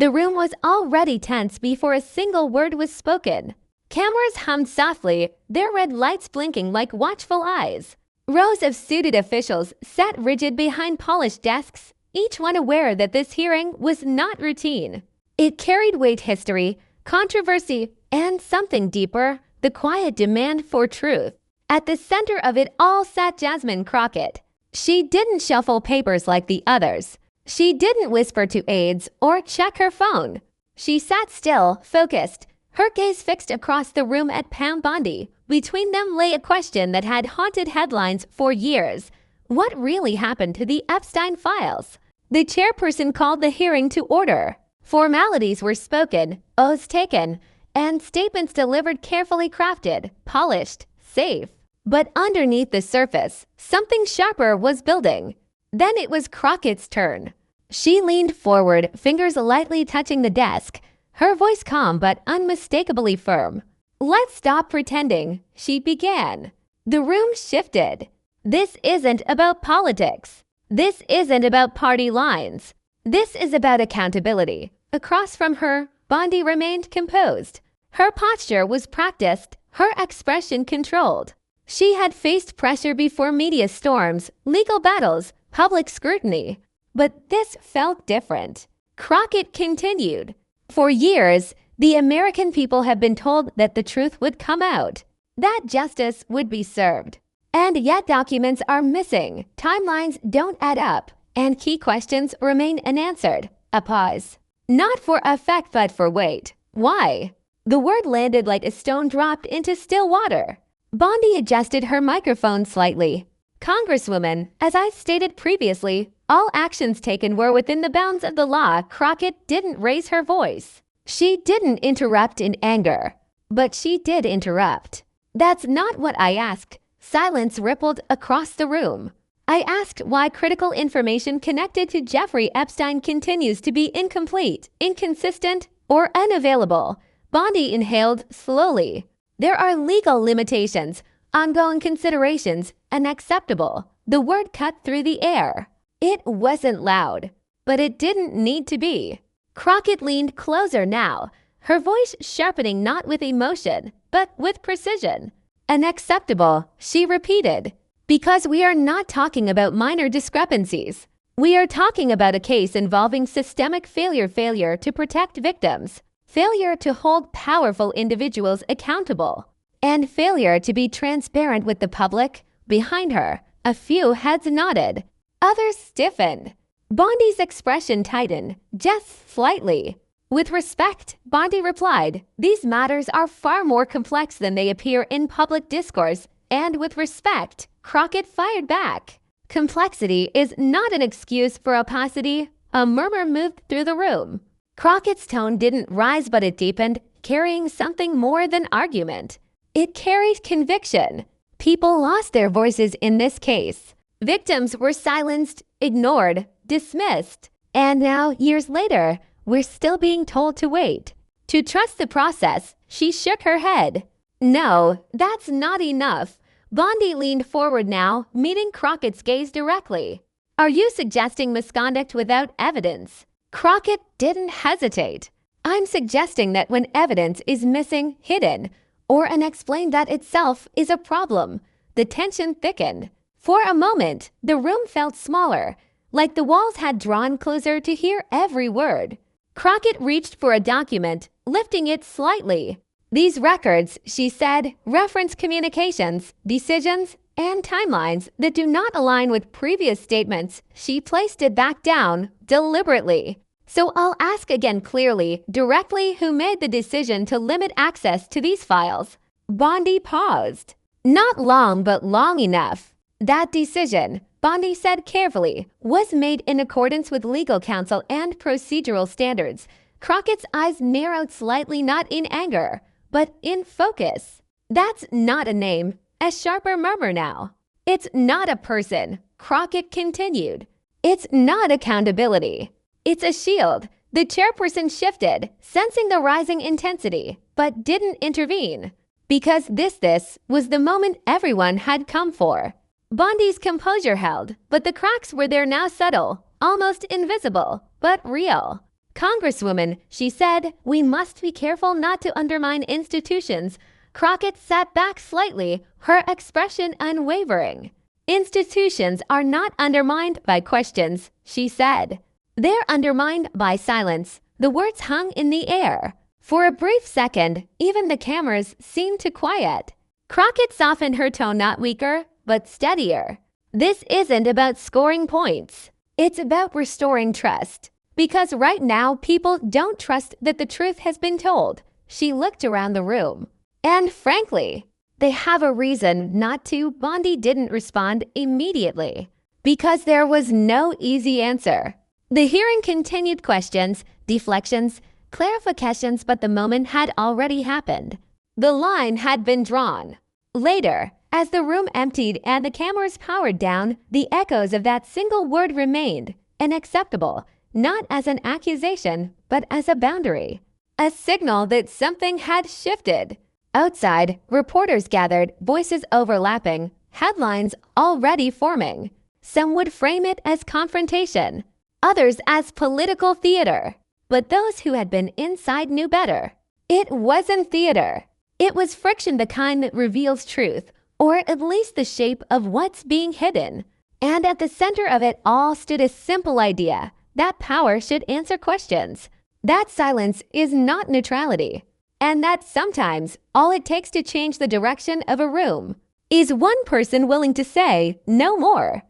The room was already tense before a single word was spoken. Cameras hummed softly, their red lights blinking like watchful eyes. Rows of suited officials sat rigid behind polished desks, each one aware that this hearing was not routine. It carried weight: history, controversy, and something deeper, the quiet demand for truth. At the center of it all sat Jasmine Crockett. She didn't shuffle papers like the others. She didn't whisper to aides or check her phone. She sat still, focused, her gaze fixed across the room at Pam Bondi. Between them lay a question that had haunted headlines for years. What really happened to the Epstein files? The chairperson called the hearing to order. Formalities were spoken, oaths taken, and statements delivered, carefully crafted, polished, safe. But underneath the surface, something sharper was building. Then it was Crockett's turn. She leaned forward, fingers lightly touching the desk, her voice calm but unmistakably firm. "Let's stop pretending," she began. The room shifted. This isn't about politics. This isn't about party lines. This is about accountability. Across from her, Bondi remained composed. Her posture was practiced, her expression controlled. She had faced pressure before: media storms, legal battles, public scrutiny. But this felt different. Crockett continued. "For years, the American people have been told that the truth would come out, that justice would be served. And yet documents are missing, timelines don't add up, and key questions remain unanswered." A pause. "Not for effect but for weight. Why?" The word landed like a stone dropped into still water. Bondi adjusted her microphone slightly. "Congresswoman, as I stated previously, all actions taken were within the bounds of the law." Crockett didn't raise her voice. She didn't interrupt in anger. But she did interrupt. "That's not what I asked." Silence rippled across the room. "I asked why critical information connected to Jeffrey Epstein continues to be incomplete, inconsistent, or unavailable." Bondi inhaled slowly. "There are legal limitations, ongoing considerations, unacceptable." The word cut through the air. It wasn't loud, but it didn't need to be. Crockett leaned closer now, her voice sharpening not with emotion, but with precision. "Unacceptable," she repeated, "because we are not talking about minor discrepancies. We are talking about a case involving systemic failure to protect victims, failure to hold powerful individuals accountable, and failure to be transparent with the public." Behind her, a few heads nodded. Others stiffened. Bondi's expression tightened, just slightly. With respect, Bondi replied, "These matters are far more complex than they appear in public discourse." And with respect, Crockett fired back, "Complexity is not an excuse for opacity." A murmur moved through the room. Crockett's tone didn't rise, but it deepened, carrying something more than argument. It carried conviction. People lost their voices in this case. Victims were silenced, ignored, dismissed. And now, years later, we're still being told to wait, to trust the process. She shook her head. "No, that's not enough." Bondi leaned forward now, meeting Crockett's gaze directly. "Are you suggesting misconduct without evidence?" Crockett didn't hesitate. "I'm suggesting that when evidence is missing, hidden, or unexplained, that itself is a problem." The tension thickened. For a moment, the room felt smaller, like the walls had drawn closer to hear every word. Crockett reached for a document, lifting it slightly. "These records," she said, "reference communications, decisions, and timelines that do not align with previous statements." She placed it back down, deliberately. "So I'll ask again clearly, directly, who made the decision to limit access to these files?" Bondi paused. "Not long, but long enough." "That decision," Bondi said carefully, "was made in accordance with legal counsel and procedural standards." Crockett's eyes narrowed slightly, not in anger, but in focus. "That's not a name." A sharper murmur now. "It's not a person," Crockett continued. "It's not accountability. It's a shield." The chairperson shifted, sensing the rising intensity, but didn't intervene. Because this was the moment everyone had come for. Bondi's composure held, but the cracks were there now, subtle, almost invisible, but real. Congresswoman, she said, we must be careful not to undermine institutions. Crockett sat back slightly, her expression unwavering. Institutions are not undermined by questions, she said. They're undermined by silence. The words hung in the air. For a brief second, even the cameras seemed to quiet. Crockett softened her tone, not weaker, but steadier. This isn't about scoring points. It's about restoring trust. Because right now, people don't trust that the truth has been told. She looked around the room. And frankly, they have a reason not to. Bondi didn't respond immediately. Because there was no easy answer. The hearing continued, questions, deflections, clarifications, but the moment had already happened. The line had been drawn. Later, as the room emptied and the cameras powered down, the echoes of that single word remained unacceptable, not as an accusation, but as a boundary. A signal that something had shifted. Outside, reporters gathered, voices overlapping, headlines already forming. Some would frame it as confrontation, others as political theater. But those who had been inside knew better. It wasn't theater. It was friction, the kind that reveals truth, or at least the shape of what's being hidden. And at the center of it all stood a simple idea, that power should answer questions. That silence is not neutrality. And that sometimes all it takes to change the direction of a room is one person willing to say no more.